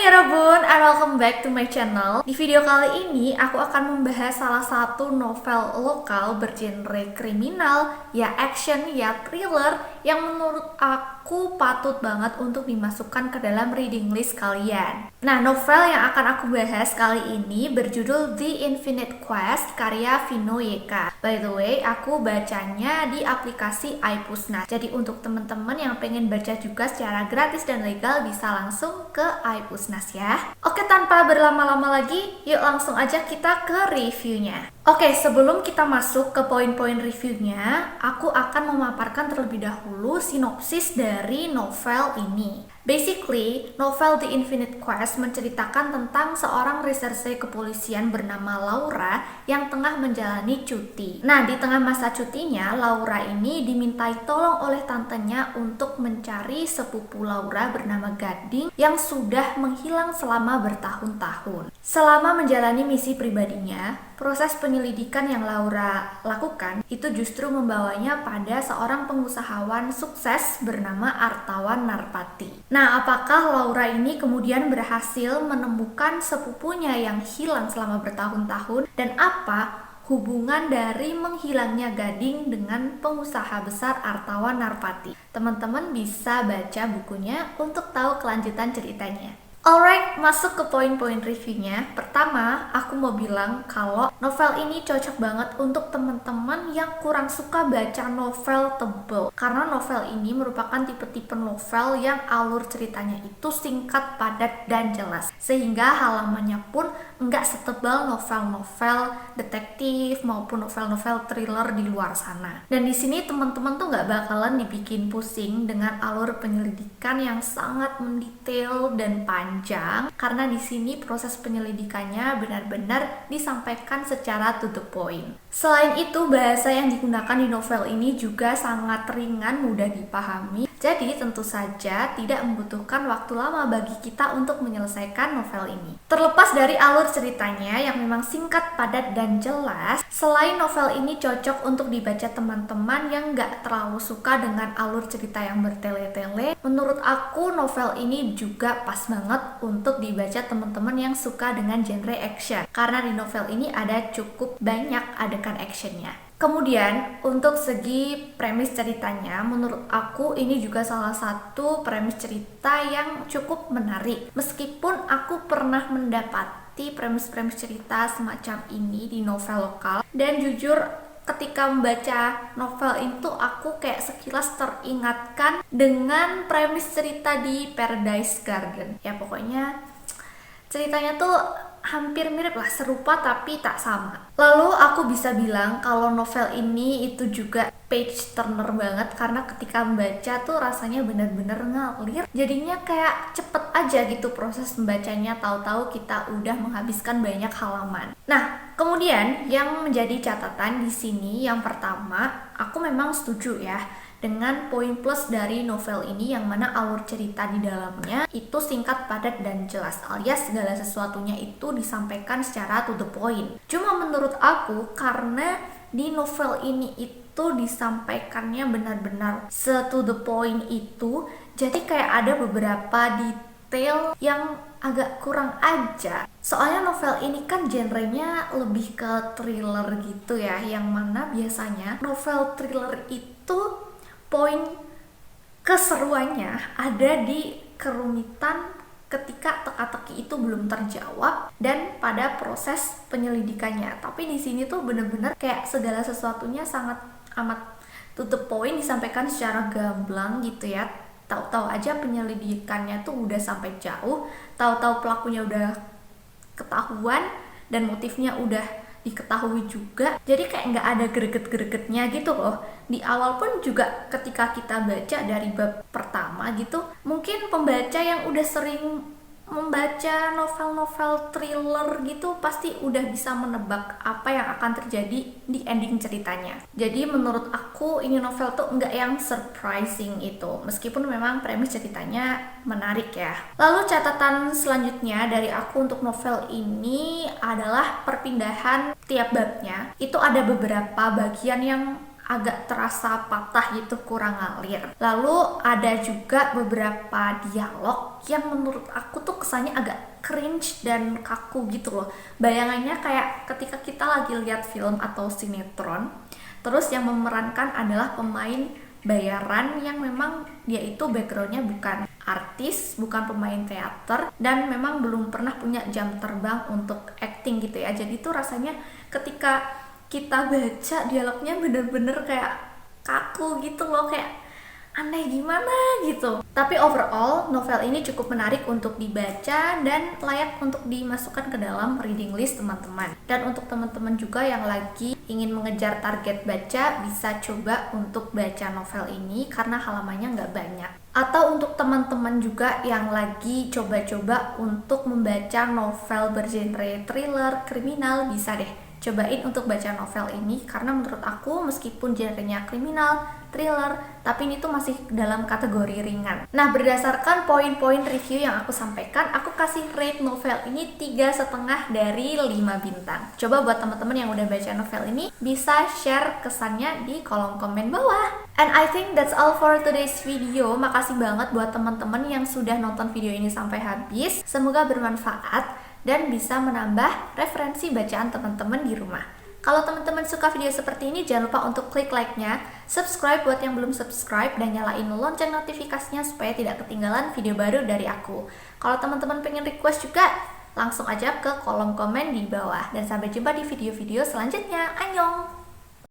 Yorobun, and welcome back to my channel. Di video kali ini, aku akan membahas salah satu novel lokal bergenre kriminal, ya action, ya thriller, yang menurut aku patut banget untuk dimasukkan ke dalam reading list kalian. Nah, novel yang akan aku bahas kali ini berjudul The Infinite Quest, karya Vino YK. By the way, aku bacanya di aplikasi iPusnas. Jadi untuk teman-teman yang pengen baca juga secara gratis dan legal, bisa langsung ke iPusnas ya. Oke, tanpa berlama-lama lagi, yuk langsung aja kita ke reviewnya. Oke, sebelum kita masuk ke poin-poin reviewnya, aku akan memaparkan terlebih dahulu sinopsis dari novel ini. Basically, novel The Infinite Quest menceritakan tentang seorang reserse kepolisian bernama Laura yang tengah menjalani cuti. Nah, di tengah masa cutinya, Laura ini dimintai tolong oleh tantenya untuk mencari sepupu Laura bernama Gading yang sudah menghilang selama bertahun-tahun. Selama menjalani misi pribadinya, proses penyelidikan yang Laura lakukan itu justru membawanya pada seorang pengusahawan sukses bernama Artawan Narpati. Nah, apakah Laura ini kemudian berhasil menemukan sepupunya yang hilang selama bertahun-tahun, dan apa hubungan dari menghilangnya Gading dengan pengusaha besar Artawan Narpati? Teman-teman bisa baca bukunya untuk tahu kelanjutan ceritanya. Alright, masuk ke poin-poin reviewnya. Pertama, aku mau bilang kalau novel ini cocok banget untuk teman-teman yang kurang suka baca novel tebel. Karena novel ini merupakan tipe-tipe novel yang alur ceritanya itu singkat, padat, dan jelas. Sehingga halamannya pun nggak setebal novel-novel detektif maupun novel-novel thriller di luar sana. Dan di sini teman-teman tuh nggak bakalan dibikin pusing dengan alur penyelidikan yang sangat mendetail dan panjang, karena di sini proses penyelidikannya benar-benar disampaikan secara to the point. Selain itu, bahasa yang digunakan di novel ini juga sangat ringan, mudah dipahami. Jadi tentu saja tidak membutuhkan waktu lama bagi kita untuk menyelesaikan novel ini. Terlepas dari alur ceritanya yang memang singkat, padat, dan jelas, selain novel ini cocok untuk dibaca teman-teman yang nggak terlalu suka dengan alur cerita yang bertele-tele, menurut aku novel ini juga pas banget untuk dibaca teman-teman yang suka dengan genre action. Karena di novel ini ada cukup banyak adegan actionnya. Kemudian, untuk segi premis ceritanya, menurut aku ini juga salah satu premis cerita yang cukup menarik. Meskipun aku pernah mendapati premis-premis cerita semacam ini di novel lokal, dan jujur ketika membaca novel itu aku kayak sekilas teringatkan dengan premis cerita di Paradise Garden. Ya pokoknya ceritanya tuh hampir mirip lah, serupa tapi tak sama. Lalu aku bisa bilang kalau novel ini itu juga page turner banget, karena ketika membaca tuh rasanya bener-bener ngalir. Jadinya kayak cepet aja gitu proses membacanya, tahu-tahu kita udah menghabiskan banyak halaman. Nah, kemudian yang menjadi catatan di sini, yang pertama, aku memang setuju ya dengan poin plus dari novel ini, yang mana alur cerita di dalamnya itu singkat, padat, dan jelas, alias segala sesuatunya itu disampaikan secara to the point. Cuma menurut aku, karena di novel ini itu disampaikannya benar-benar to the point itu, jadi kayak ada beberapa detail yang agak kurang aja. Soalnya novel ini kan genrenya lebih ke thriller gitu ya, yang mana biasanya novel thriller itu poin keseruannya ada di kerumitan ketika teka-teki itu belum terjawab dan pada proses penyelidikannya. Tapi di sini tuh bener-bener kayak segala sesuatunya sangat amat to the point, disampaikan secara gamblang gitu ya. Tahu-tahu aja penyelidikannya tuh udah sampai jauh, tahu-tahu pelakunya udah ketahuan dan motifnya udah diketahui juga. Jadi kayak nggak ada greget-gregetnya gitu loh. Di awal pun juga ketika kita baca dari bab pertama gitu, mungkin pembaca yang udah sering membaca novel-novel thriller gitu pasti udah bisa menebak apa yang akan terjadi di ending ceritanya. Jadi menurut aku ini novel tuh nggak yang surprising itu, meskipun memang premis ceritanya menarik ya. Lalu catatan selanjutnya dari aku untuk novel ini adalah perpindahan tiap babnya. Itu ada beberapa bagian yang agak terasa patah gitu, kurang ngalir. Lalu ada juga beberapa dialog yang menurut aku tuh kesannya agak cringe dan kaku gitu loh. Bayangannya kayak ketika kita lagi lihat film atau sinetron, terus yang memerankan adalah pemain bayaran yang memang dia itu backgroundnya bukan artis, bukan pemain teater, dan memang belum pernah punya jam terbang untuk acting gitu ya. Jadi tuh rasanya ketika kita baca dialognya bener-bener kayak kaku gitu loh, kayak aneh gimana gitu. Tapi overall novel ini cukup menarik untuk dibaca dan layak untuk dimasukkan ke dalam reading list teman-teman. Dan untuk teman-teman juga yang lagi ingin mengejar target baca, bisa coba untuk baca novel ini karena halamannya nggak banyak. Atau untuk teman-teman juga yang lagi coba-coba untuk membaca novel bergenre thriller, kriminal, bisa deh cobain untuk baca novel ini, karena menurut aku meskipun genrenya kriminal, thriller, tapi ini tuh masih dalam kategori ringan. Nah, berdasarkan poin-poin review yang aku sampaikan, aku kasih rate novel ini 3,5 dari 5 bintang. Coba buat teman-teman yang udah baca novel ini bisa share kesannya di kolom komen bawah. And I think that's all for today's video. Makasih banget buat teman-teman yang sudah nonton video ini sampai habis. Semoga bermanfaat dan bisa menambah referensi bacaan teman-teman di rumah. Kalau teman-teman suka video seperti ini, jangan lupa untuk klik like-nya, subscribe buat yang belum subscribe, dan nyalain lonceng notifikasinya supaya tidak ketinggalan video baru dari aku. Kalau teman-teman pengen request juga, langsung aja ke kolom komen di bawah. Dan sampai jumpa di video-video selanjutnya. Annyeong!